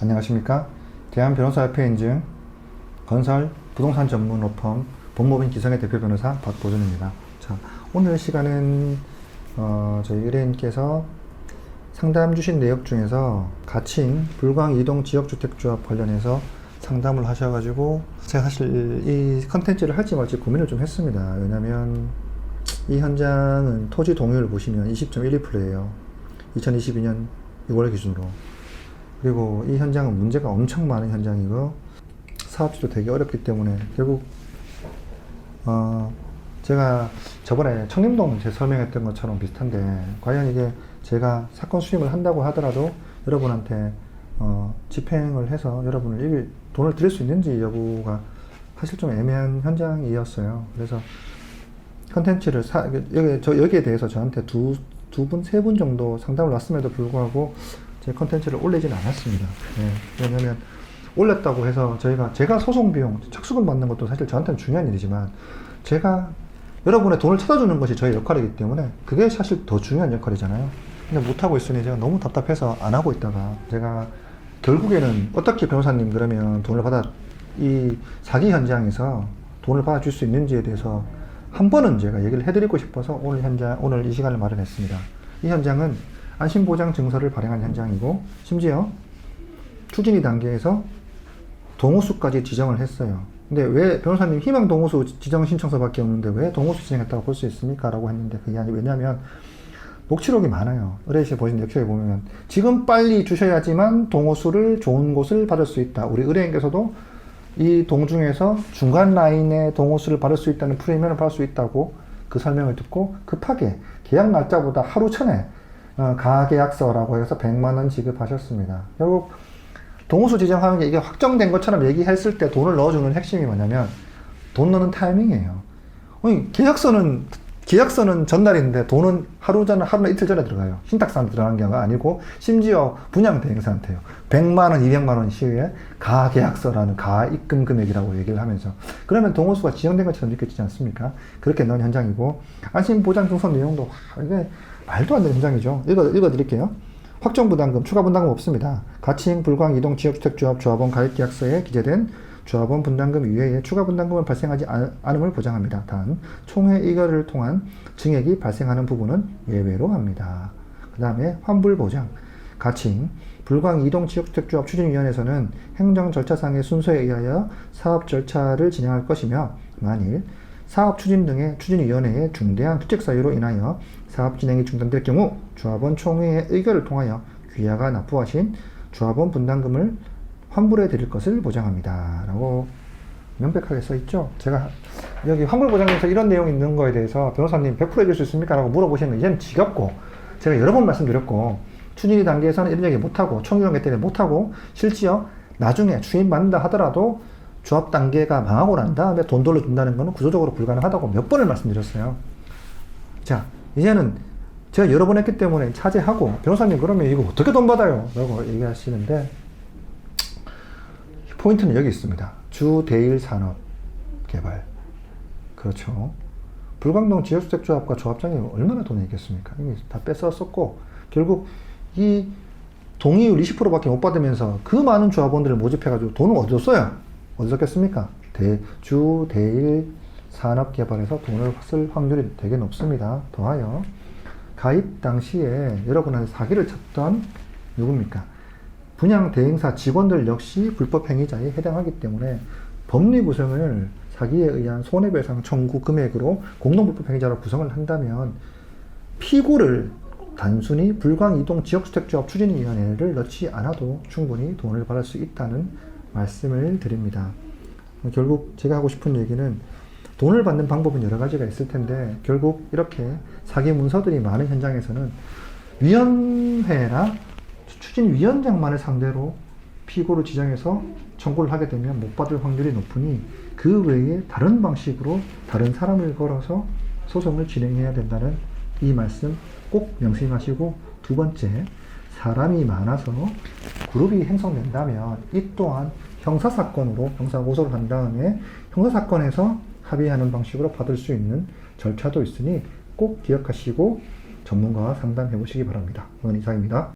안녕하십니까. 대한변호사협회 인증 건설 부동산 전문 로펌 법무법인 기성의 대표 변호사 박보준입니다. 자, 오늘 시간은 저희 의뢰인께서 상담 주신 내역 중에서 가칭 불광 이동 지역주택조합 관련해서 상담을 하셔가지고 제가 사실 이 컨텐츠를 할지 말지 고민을 좀 했습니다. 왜냐면 이 현장은 토지 동의율 보시면 20.12%예요. 2022년 6월 기준으로. 그리고 이 현장은 문제가 엄청 많은 현장이고 사업지도 되게 어렵기 때문에 결국 제가 저번에 청림동 제 설명했던 것처럼 비슷한데, 과연 이게 제가 사건 수임을 한다고 하더라도 여러분한테 집행을 해서 여러분을 돈을 드릴 수 있는지 여부가 사실 좀 애매한 현장이었어요. 그래서 컨텐츠를 여기에 대해서 저한테 두 분, 세 분 정도 상담을 왔음에도 불구하고 제 컨텐츠를 올리진 않았습니다. 네, 왜냐면 올렸다고 해서 제가 소송 비용, 착수금 받는 것도 사실 저한테는 중요한 일이지만 제가 여러분의 돈을 찾아주는 것이 저의 역할이기 때문에 그게 사실 더 중요한 역할이잖아요. 근데 못하고 있으니 제가 너무 답답해서 안 하고 있다가 제가 결국에는 어떻게 변호사님 그러면 이 사기 현장에서 돈을 받아줄 수 있는지에 대해서 한 번은 제가 얘기를 해드리고 싶어서 오늘 이 시간을 마련했습니다. 이 현장은 안심보장 증서를 발행한 현장이고, 심지어 추진위 단계에서 동호수까지 지정을 했어요. 근데 왜 변호사님 희망 동호수 지정 신청서밖에 없는데 왜 동호수 지정했다고 볼 수 있습니까? 라고 했는데 그게 아니고, 왜냐면 녹취록이 많아요. 의뢰인실 보신 녹취록에 보면 지금 빨리 주셔야지만 동호수를 좋은 곳을 받을 수 있다. 우리 의뢰인께서도 이 동중에서 중간 라인에 동호수를 받을 수 있다는 프리미엄을 받을 수 있다고 그 설명을 듣고 급하게 계약 날짜보다 하루 전에 가계약서라고 해서 100만원 지급하셨습니다. 결국 동호수 지정하는 게 이게 확정된 것처럼 얘기했을 때 돈을 넣어주는 핵심이 뭐냐면 돈 넣는 타이밍이에요. 계약서는 전날인데 돈은 하루나 이틀 전에 들어가요. 신탁사한테 들어가는 경우가 아니고 심지어 분양대행사한테요. 100만원, 200만원 시에 가계약서라는 가입금 금액이라고 얘기를 하면서, 그러면 동호수가 지정된 것처럼 느껴지지 않습니까? 그렇게 넣은 현장이고, 안심보장증서 내용도 이게 말도 안 되는 현장이죠. 읽어드릴게요. 확정부담금, 추가분담금 없습니다. 가칭 불광 이동 지역주택조합 조합원 가입계약서에 기재된 조합원 분담금 이외에 추가 분담금은 발생하지 않음을 보장합니다. 단 총회 의결을 통한 증액이 발생하는 부분은 예외로 합니다. 그 다음에 환불보장, 가칭 불광 이동 지역주택조합 추진위원회에서는 행정 절차상의 순서에 의하여 사업 절차를 진행할 것이며, 만일 사업 추진 등의 추진위원회의 중대한 규칙 사유로 인하여 사업 진행이 중단될 경우 조합원 총회의 의결을 통하여 귀하가 납부하신 조합원 분담금을 환불해 드릴 것을 보장합니다. 라고 명백하게 써있죠. 제가 여기 환불보장에서 이런 내용이 있는 거에 대해서 변호사님 100% 해줄 수 있습니까? 라고 물어보시는 건 이제는 지겹고, 제가 여러 번 말씀드렸고, 추진위 단계에서는 이런 얘기 못하고, 청구관계 때문에 못하고, 실지어 나중에 추임받는다 하더라도 조합 단계가 망하고 난 다음에 돈 돌려준다는 것은 구조적으로 불가능하다고 몇 번을 말씀드렸어요. 자, 이제는 제가 여러 번 했기 때문에 차지하고, 변호사님 그러면 이거 어떻게 돈 받아요? 라고 얘기하시는데, 포인트는 여기 있습니다. 주대일 산업개발. 그렇죠. 불광동 지역주택조합과 조합장이 얼마나 돈이 있겠습니까? 이미 다 뺏어왔었고, 결국 이 동의율 20%밖에 못 받으면서 그 많은 조합원들을 모집해가지고 돈을 어디서 써요? 어디서 썼겠습니까? 주대일 산업개발에서 돈을 쓸 확률이 되게 높습니다. 더하여 가입 당시에 여러분한테 사기를 쳤던 누굽니까? 분양 대행사 직원들 역시 불법 행위자에 해당하기 때문에 법리 구성을 사기에 의한 손해배상 청구 금액으로 공동불법 행위자로 구성을 한다면 피고를 단순히 불광이동 지역주택조합 추진위원회를 넣지 않아도 충분히 돈을 받을 수 있다는 말씀을 드립니다. 결국 제가 하고 싶은 얘기는 돈을 받는 방법은 여러 가지가 있을 텐데, 결국 이렇게 사기 문서들이 많은 현장에서는 위원회나 추진위원장만을 상대로 피고를 지정해서 청구를 하게 되면 못 받을 확률이 높으니 그 외에 다른 방식으로 다른 사람을 걸어서 소송을 진행해야 된다는 이 말씀 꼭 명심하시고, 두 번째, 사람이 많아서 그룹이 형성된다면 이 또한 형사사건으로 형사고소를 한 다음에 형사사건에서 합의하는 방식으로 받을 수 있는 절차도 있으니 꼭 기억하시고 전문가와 상담해 보시기 바랍니다. 오늘 이상입니다.